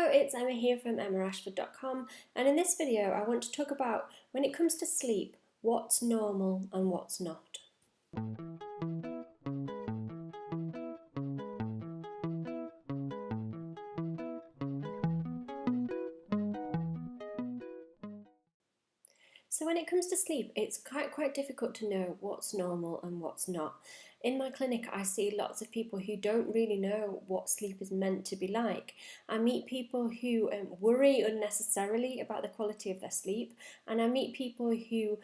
Hello, it's Emma here from emmarashford.com, and in this video I want to talk about, when it comes to sleep, what's normal and what's not. So when it comes to sleep, it's quite difficult to know what's normal and what's not. In my clinic, I see lots of people who don't really know what sleep is meant to be like. I meet people who worry unnecessarily about the quality of their sleep, and I meet people who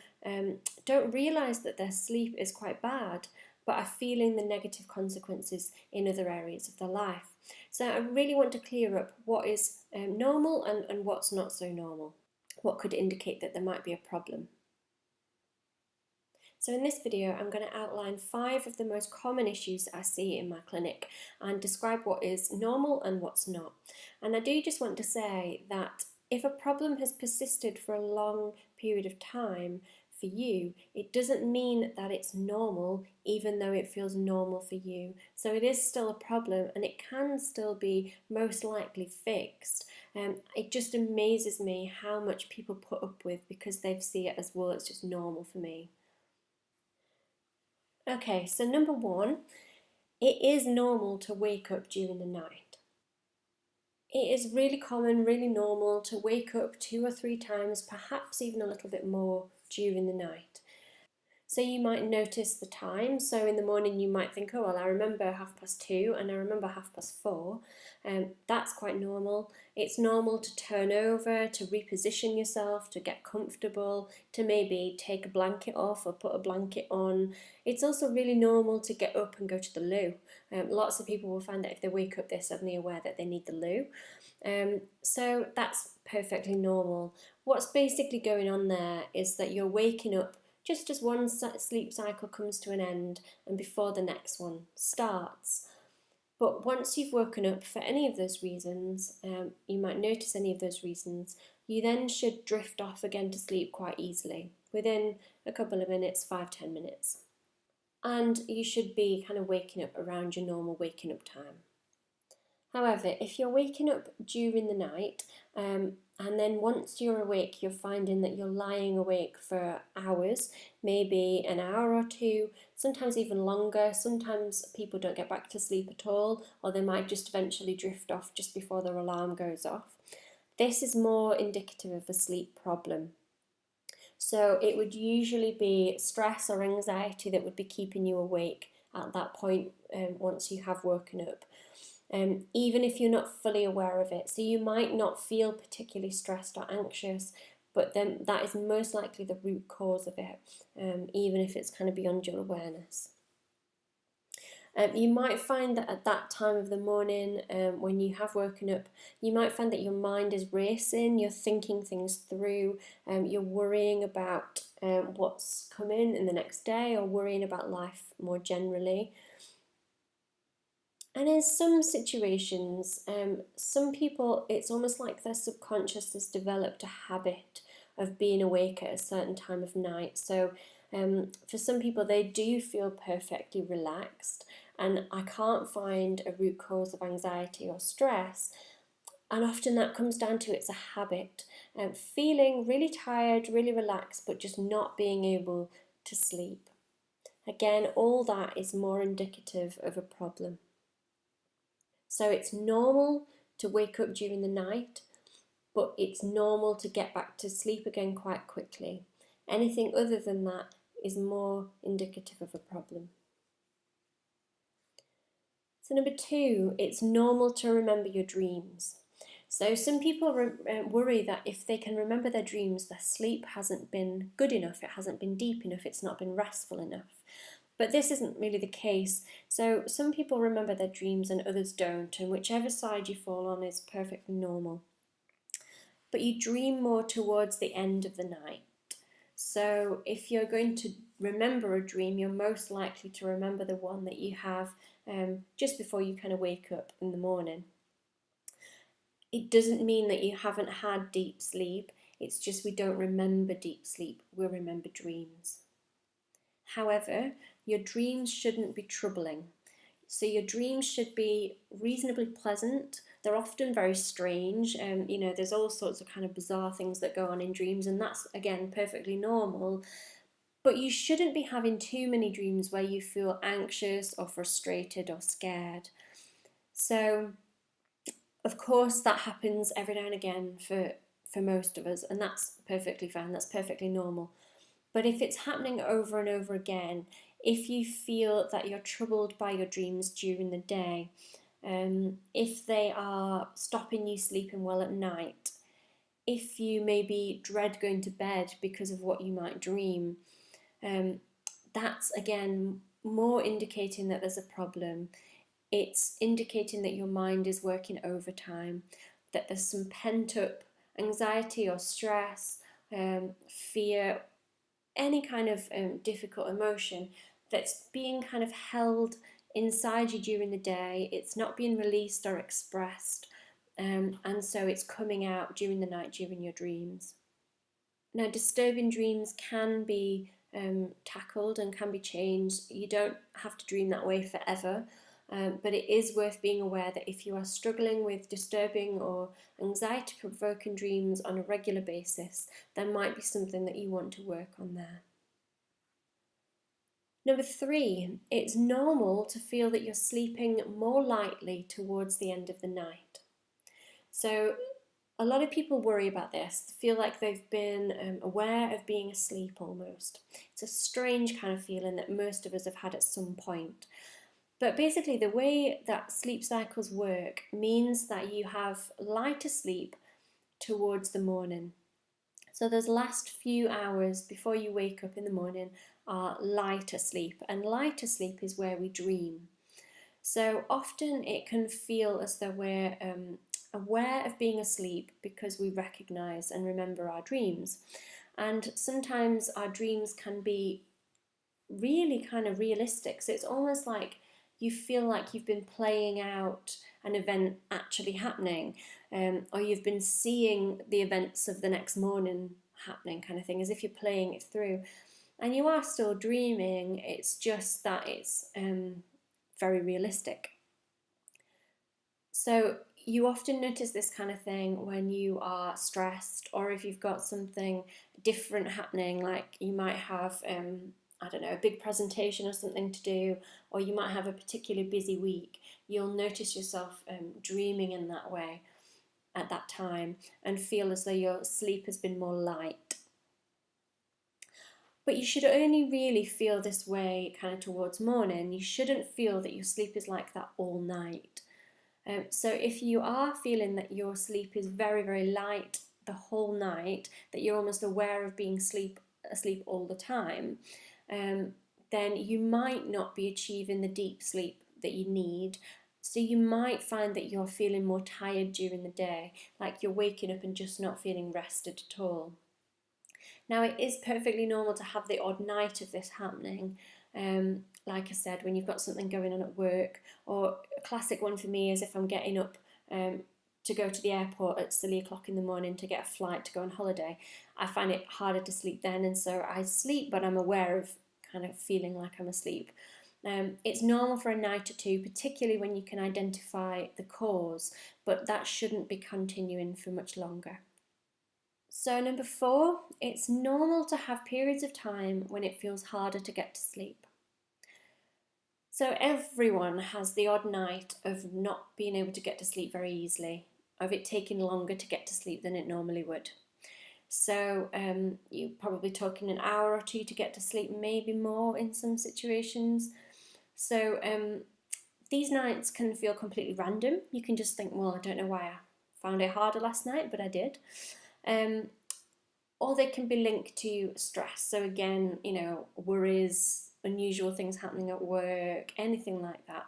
don't realise that their sleep is quite bad, but are feeling the negative consequences in other areas of their life. So I really want to clear up what is normal and what's not so normal. What could indicate that there might be a problem. So in this video, I'm going to outline 5 of the most common issues that I see in my clinic and describe what is normal and what's not. And I do just want to say that if a problem has persisted for a long period of time for you, it doesn't mean that it's normal, even though it feels normal for you. So it is still a problem, and it can still be most likely fixed. It just amazes me how much people put up with because they see it as, well, it's just normal for me. Okay, so number 1, it is normal to wake up during the night. It is really common, really normal to wake up 2 or 3 times, perhaps even a little bit more during the night. So you might notice the time. So in the morning you might think, oh well, I remember 2:30 and I remember 4:30. That's quite normal. It's normal to turn over, to reposition yourself, to get comfortable, to maybe take a blanket off or put a blanket on. It's also really normal to get up and go to the loo. Lots of people will find that if they wake up, they're suddenly aware that they need the loo. So that's perfectly normal. What's basically going on there is that you're waking up just as one sleep cycle comes to an end and before the next one starts. But once you've woken up for any of those reasons, you might notice any of those reasons, you then should drift off again to sleep quite easily, within a couple of minutes, 5-10 minutes. And you should be kind of waking up around your normal waking up time. However, if you're waking up during the night, and then once you're awake, you're finding that you're lying awake for hours, maybe an hour or 2, sometimes even longer. Sometimes people don't get back to sleep at all, or they might just eventually drift off just before their alarm goes off. This is more indicative of a sleep problem. So it would usually be stress or anxiety that would be keeping you awake at that point once you have woken up. Even if you're not fully aware of it. So you might not feel particularly stressed or anxious, but then that is most likely the root cause of it, even if it's kind of beyond your awareness. You might find that at that time of the morning, when you have woken up, you might find that your mind is racing, you're thinking things through, you're worrying about what's coming in the next day, or worrying about life more generally. And in some situations, some people, it's almost like their subconscious has developed a habit of being awake at a certain time of night. So for some people, they do feel perfectly relaxed, and I can't find a root cause of anxiety or stress. And often that comes down to, it's a habit, feeling really tired, really relaxed, but just not being able to sleep. Again, all that is more indicative of a problem. So it's normal to wake up during the night, but it's normal to get back to sleep again quite quickly. Anything other than that is more indicative of a problem. So number 2, it's normal to remember your dreams. So some people worry that if they can remember their dreams, their sleep hasn't been good enough, it hasn't been deep enough, it's not been restful enough. But this isn't really the case. So some people remember their dreams and others don't, and whichever side you fall on is perfectly normal. But you dream more towards the end of the night. So if you're going to remember a dream, you're most likely to remember the one that you have just before you kind of wake up in the morning. It doesn't mean that you haven't had deep sleep, it's just we don't remember deep sleep, we remember dreams. However, your dreams shouldn't be troubling. So your dreams should be reasonably pleasant, They're often very strange. You know, there's all sorts of kind of bizarre things that go on in dreams, and that's, again, perfectly normal. But you shouldn't be having too many dreams where you feel anxious or frustrated or scared. So, of course, that happens every now and again for most of us, and that's perfectly fine, that's perfectly normal. But if it's happening over and over again, if you feel that you're troubled by your dreams during the day, if they are stopping you sleeping well at night, if you maybe dread going to bed because of what you might dream, that's again more indicating that there's a problem. It's indicating that your mind is working overtime, that there's some pent up anxiety or stress, fear, any kind of difficult emotion that's being kind of held inside you during the day. It's not being released or expressed, and so it's coming out during the night, during your dreams. Now, disturbing dreams can be tackled and can be changed. You don't have to dream that way forever, but it is worth being aware that if you are struggling with disturbing or anxiety-provoking dreams on a regular basis, there might be something that you want to work on there. Number 3, it's normal to feel that you're sleeping more lightly towards the end of the night. So a lot of people worry about this, feel like they've been aware of being asleep almost. It's a strange kind of feeling that most of us have had at some point. But basically, the way that sleep cycles work means that you have lighter sleep towards the morning. So those last few hours before you wake up in the morning are lighter sleep, and lighter sleep is where we dream. So often it can feel as though we're aware of being asleep because we recognise and remember our dreams. And sometimes our dreams can be really kind of realistic. So it's almost like you feel like you've been playing out an event actually happening, or you've been seeing the events of the next morning happening, kind of thing, as if you're playing it through. And you are still dreaming, it's just that it's very realistic. So you often notice this kind of thing when you are stressed, or if you've got something different happening, like you might have I don't know, a big presentation or something to do, or you might have a particularly busy week. You'll notice yourself dreaming in that way at that time and feel as though your sleep has been more light. But you should only really feel this way kind of towards morning. You shouldn't feel that your sleep is like that all night. So if you are feeling that your sleep is very, very light the whole night, that you're almost aware of being asleep all the time, then you might not be achieving the deep sleep that you need. So you might find that you're feeling more tired during the day, like you're waking up and just not feeling rested at all. Now, it is perfectly normal to have the odd night of this happening. Like I said, when you've got something going on at work, or a classic one for me is if I'm getting up to go to the airport at silly o'clock in the morning to get a flight to go on holiday. I find it harder to sleep then, and so I sleep, but I'm aware of kind of feeling like I'm asleep. It's normal for a night or two, particularly when you can identify the cause, but that shouldn't be continuing for much longer. So number 4, it's normal to have periods of time when it feels harder to get to sleep. So everyone has the odd night of not being able to get to sleep very easily, of it taking longer to get to sleep than it normally would. So you're probably talking an hour or 2 to get to sleep, maybe more in some situations. So these nights can feel completely random. You can just think, well, I don't know why I found it harder last night, but I did. Or they can be linked to stress. So again, you know, worries, unusual things happening at work, anything like that.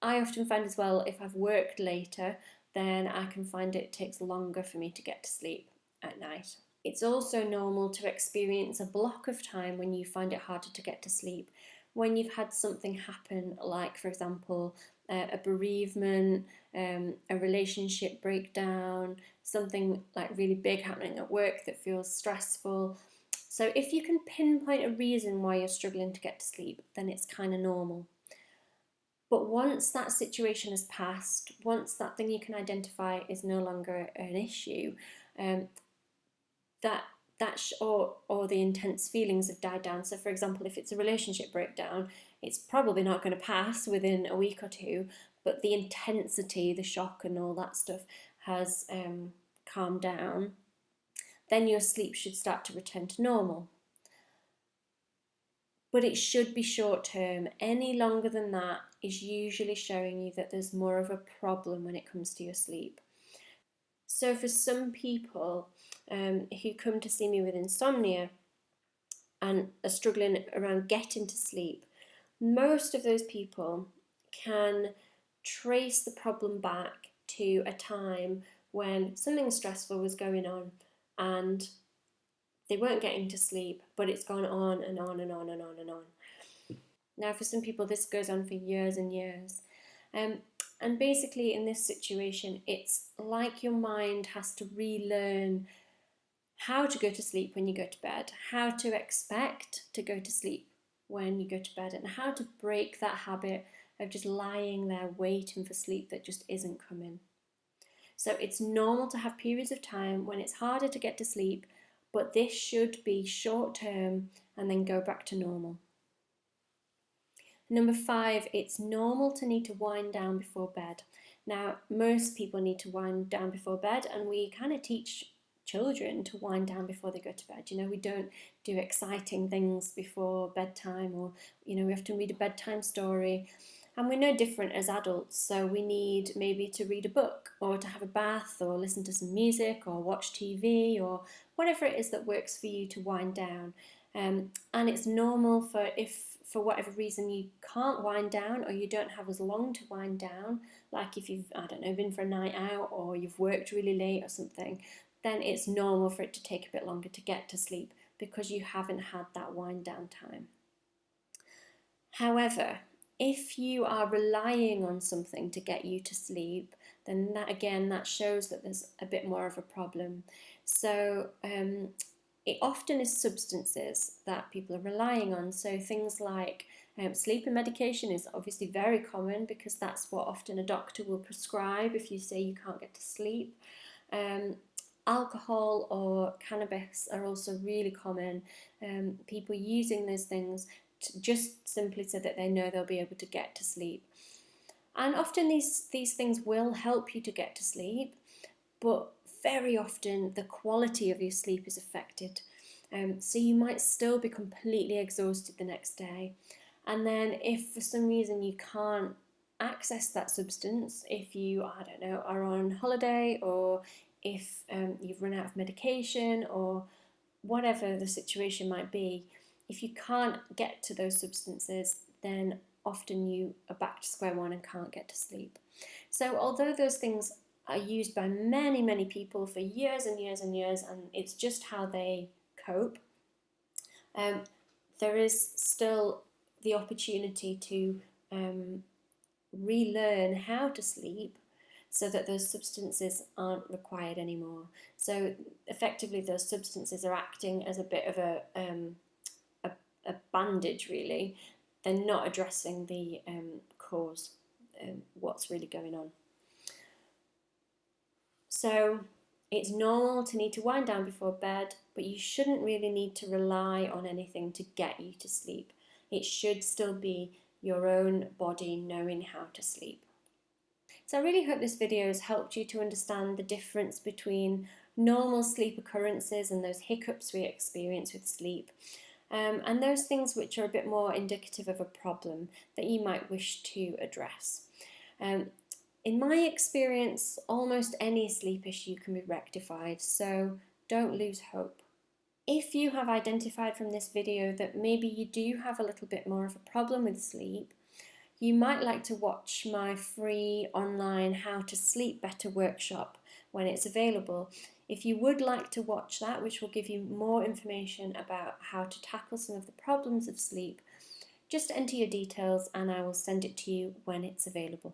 I often find as well, if I've worked later, then I can find it takes longer for me to get to sleep at night. It's also normal to experience a block of time when you find it harder to get to sleep, when you've had something happen, like, for example, a bereavement, a relationship breakdown, something like really big happening at work that feels stressful. So if you can pinpoint a reason why you're struggling to get to sleep, then it's kind of normal. But once that situation has passed, once that thing you can identify is no longer an issue, or the intense feelings have died down. So for example, if it's a relationship breakdown, it's probably not going to pass within a week or two, but the intensity, the shock and all that stuff has calmed down, then your sleep should start to return to normal. But it should be short term. Any longer than that is usually showing you that there's more of a problem when it comes to your sleep. So for some people who come to see me with insomnia and are struggling around getting to sleep, most of those people can trace the problem back to a time when something stressful was going on and they weren't getting to sleep, but it's gone on and on and on and on and on. Now, for some people, this goes on for years and years. And basically, in this situation, it's like your mind has to relearn how to go to sleep when you go to bed, how to expect to go to sleep when you go to bed, and how to break that habit of just lying there waiting for sleep that just isn't coming. So it's normal to have periods of time when it's harder to get to sleep, but this should be short term and then go back to normal. Number 5, it's normal to need to wind down before bed. Now, most people need to wind down before bed, and we kind of teach children to wind down before they go to bed. You know, we don't do exciting things before bedtime, or, you know, we have to read a bedtime story. And we're no different as adults, so we need maybe to read a book or to have a bath or listen to some music or watch TV or whatever it is that works for you to wind down. And it's normal if for whatever reason you can't wind down or you don't have as long to wind down, like if you've, I don't know, been for a night out or you've worked really late or something, then it's normal for it to take a bit longer to get to sleep because you haven't had that wind down time. However, if you are relying on something to get you to sleep, then that shows that there's a bit more of a problem. So it often is substances that people are relying on. So things like sleeping medication is obviously very common because that's what often a doctor will prescribe if you say you can't get to sleep. Alcohol or cannabis are also really common. People using those things just simply so that they know they'll be able to get to sleep. And often these things will help you to get to sleep, but very often the quality of your sleep is affected. So you might still be completely exhausted the next day. And then if for some reason you can't access that substance, if you, I don't know, are on holiday or if you've run out of medication or whatever the situation might be, if you can't get to those substances, then often you are back to square one and can't get to sleep. So although those things are used by many, many people for years and years and years, and it's just how they cope, there is still the opportunity to relearn how to sleep so that those substances aren't required anymore. So effectively those substances are acting as a bit of a bandage, really. They're not addressing the cause, what's really going on. So it's normal to need to wind down before bed, but you shouldn't really need to rely on anything to get you to sleep. It should still be your own body knowing how to sleep. So I really hope this video has helped you to understand the difference between normal sleep occurrences and those hiccups we experience with sleep, and those things which are a bit more indicative of a problem that you might wish to address. In my experience, almost any sleep issue can be rectified, so don't lose hope. If you have identified from this video that maybe you do have a little bit more of a problem with sleep, you might like to watch my free online How to Sleep Better workshop when it's available. If you would like to watch that, which will give you more information about how to tackle some of the problems of sleep, just enter your details and I will send it to you when it's available.